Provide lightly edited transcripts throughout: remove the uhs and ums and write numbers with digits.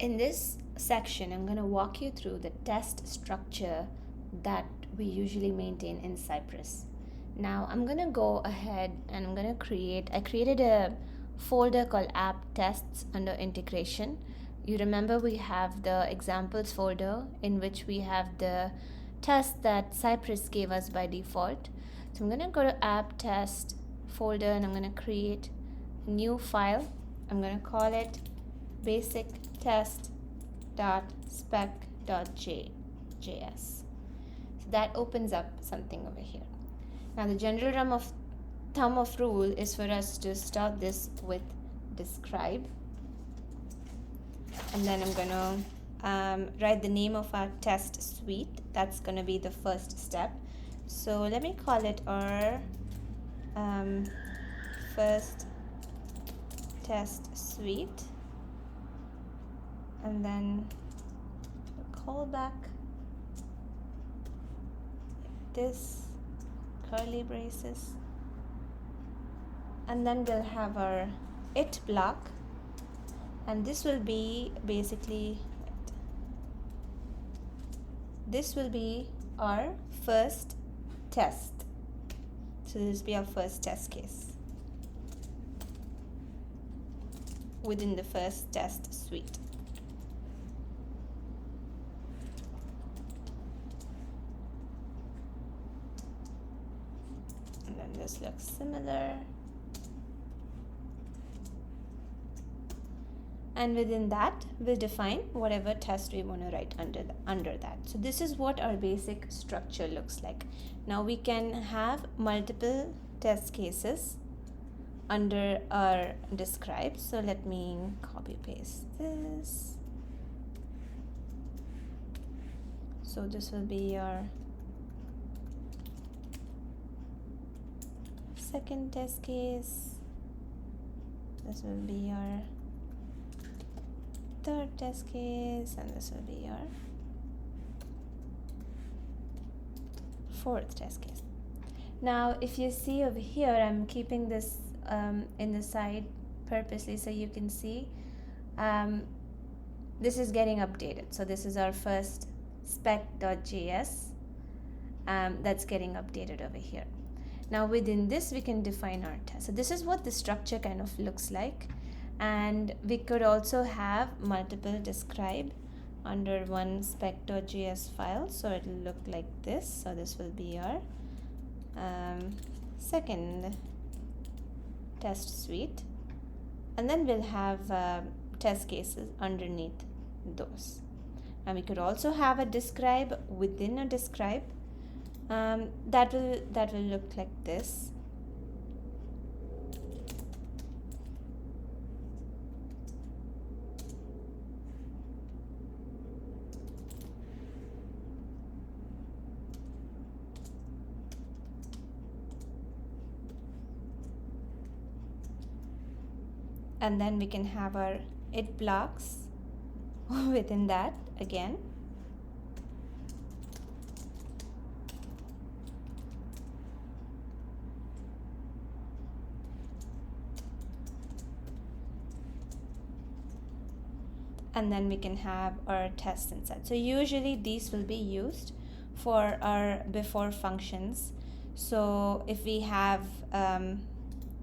In this section, I'm going to walk you through the test structure that we usually maintain in Cypress. Now, I'm going to go ahead and I'm going to I created a folder called app tests under integration. You remember we have the examples folder in which we have the tests that Cypress gave us by default. So I'm going to go to app test folder and I'm going to create a new file. I'm going to call it basic test.spec.js. So that opens up something over here. Now the general thumb of rule is for us to start this with describe, and then I'm going to write the name of our test suite. That's going to be the first step. So let me call it our first test suite, and then a callback like this, curly braces, and then we'll have our it block, and this will be basically our first test. So this will be our first test case within the first test suite. And then this looks similar. And within that, we'll define whatever test we want to write under that. So this is what our basic structure looks like. Now we can have multiple test cases under our describe. So let me copy paste this. So this will be our second test case. This will be our third test case, and this will be our fourth test case. Now if you see over here, I'm keeping this in the side purposely so you can see this is getting updated. So this is our first spec.js that's getting updated over here. Now within this we can define our test. So this is what the structure kind of looks like, and we could also have multiple describe under one spec.js file. So it will look like this. So this will be our second test suite, and then we'll have test cases underneath those. And we could also have a describe within a describe. That will look like this. And then we can have our it blocks within that again. And then we can have our tests inside. So usually these will be used for our before functions. So if we have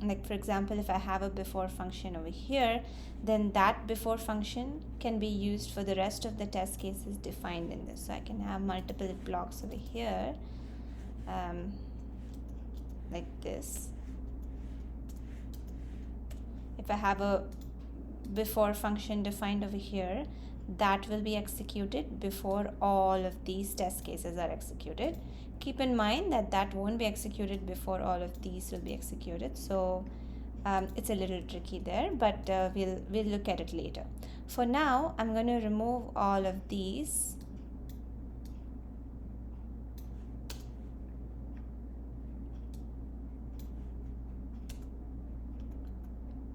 like for example, if I have a before function over here, then that before function can be used for the rest of the test cases defined in this. So I can have multiple blocks over here like this. If I have a before function defined over here, that will be executed before all of these test cases are executed. Keep in mind that that won't be executed before all of these will be executed. So it's a little tricky there, but we'll look at it later. For now, I'm going to remove all of these.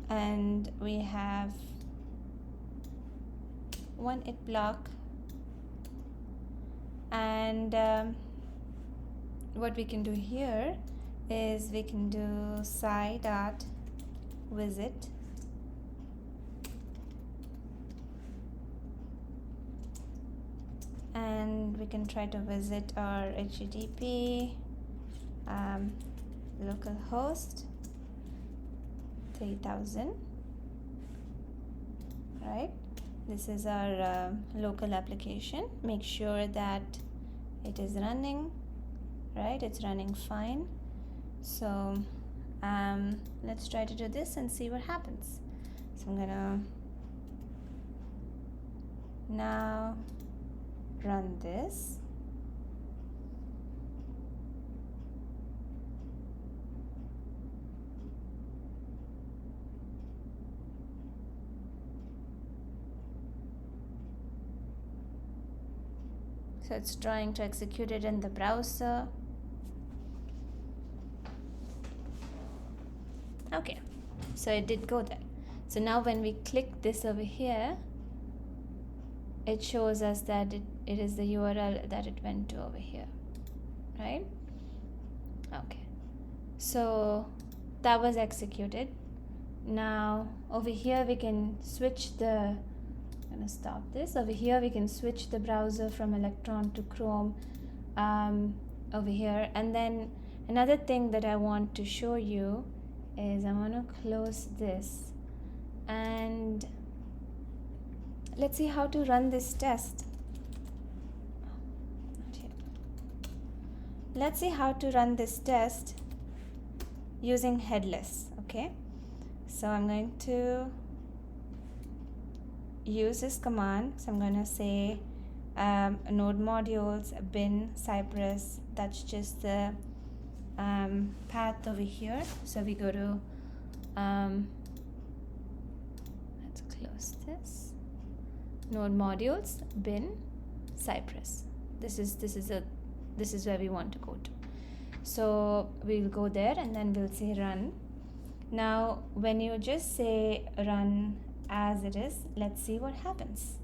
And we have one it block, and what we can do here is we can do sci.visit we can try to visit our HTTP localhost 3000, right? This is our local application. Make sure that it is running, right? It's running fine. So let's try to do this and see what happens. So I'm gonna now run this. So it's trying to execute it in the browser. Okay, so it did go there. So now when we click this over here, it shows us that it is the URL that it went to over here, right? Okay, so that was executed. Now over here we can switch the, I'm gonna stop this. Over here we can switch the browser from Electron to Chrome over here. And then another thing that I want to show you is I want to close this, and let's see how to run this test. Not yet. Let's see how to run this test using headless. Okay, so I'm going to use this command. So I'm going to say node modules bin cypress. That's just the path over here. So we go to let's close this, node modules bin cypress. This is where we want to go to. So we'll go there and then we'll say run. Now when you just say run as it is, let's see what happens.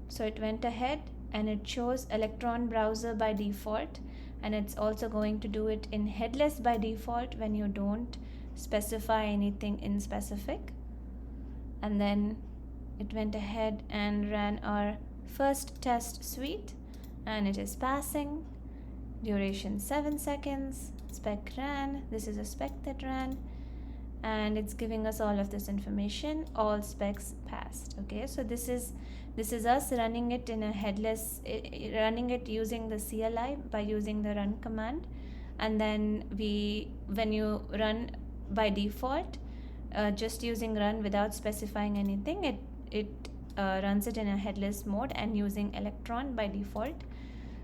So it went ahead and it shows Electron browser by default, and it's also going to do it in headless by default when you don't specify anything in specific. And then it went ahead and ran our first test suite, and it is passing. Duration 7 seconds. Spec ran. This is a spec that ran, and it's giving us all of this information. All specs passed. Okay, so this is us running it in a headless, running it using the CLI by using the run command. And then when you run by default, just using run without specifying anything, it runs it in a headless mode and using Electron by default.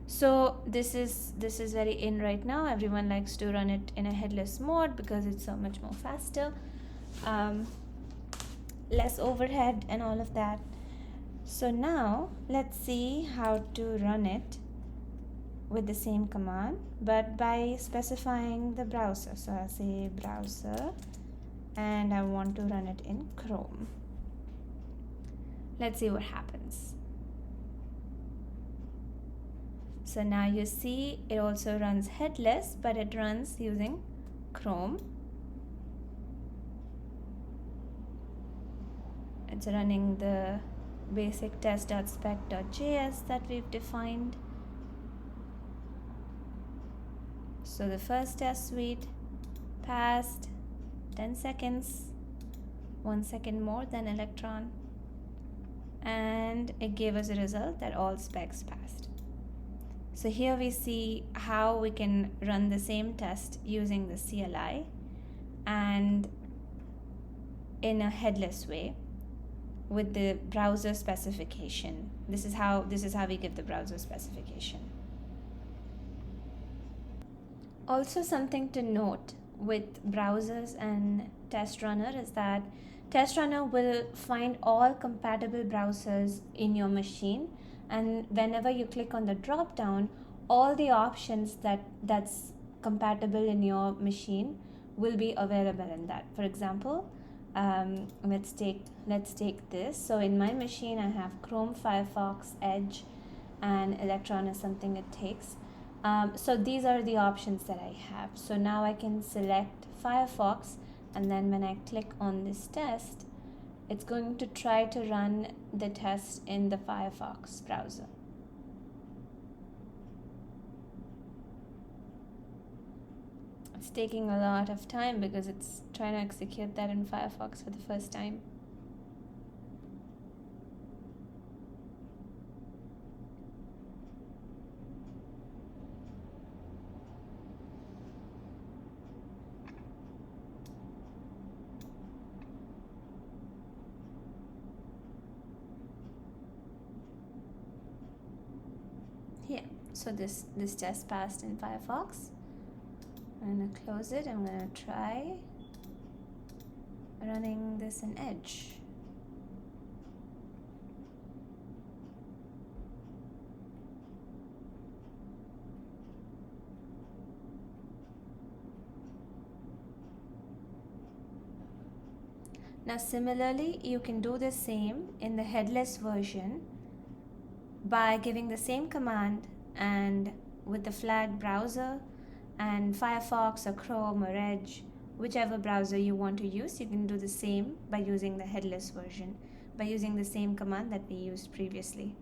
So this is very in right now. Everyone likes to run it in a headless mode because it's so much more faster, less overhead and all of that. So now let's see how to run it with the same command, but by specifying the browser. So I'll say browser, and I want to run it in Chrome. Let's see what happens. So now you see it also runs headless, but it runs using Chrome. It's running the basic test.spec.js that we've defined. So the first test suite passed, 10 seconds, 1 second more than Electron, and it gave us a result that all specs passed. So here we see how we can run the same test using the CLI and in a headless way with the browser specification. This is how we give the browser specification. Also, something to note with browsers and Test Runner is that Test Runner will find all compatible browsers in your machine, and whenever you click on the drop down, all the options that's compatible in your machine will be available in that. For example, let's take this. So in my machine I have Chrome, Firefox, Edge, and Electron is something it takes. So these are the options that I have. So now I can select Firefox, and then when I click on this test, it's going to try to run the test in the Firefox browser. It's taking a lot of time because it's trying to execute that in Firefox for the first time. Here, so this test passed in Firefox. I'm gonna close it. I'm gonna try running this in Edge. Now similarly, you can do the same in the headless version by giving the same command and with the flag browser and Firefox or Chrome or Edge, whichever browser you want to use, you can do the same by using the headless version, by using the same command that we used previously.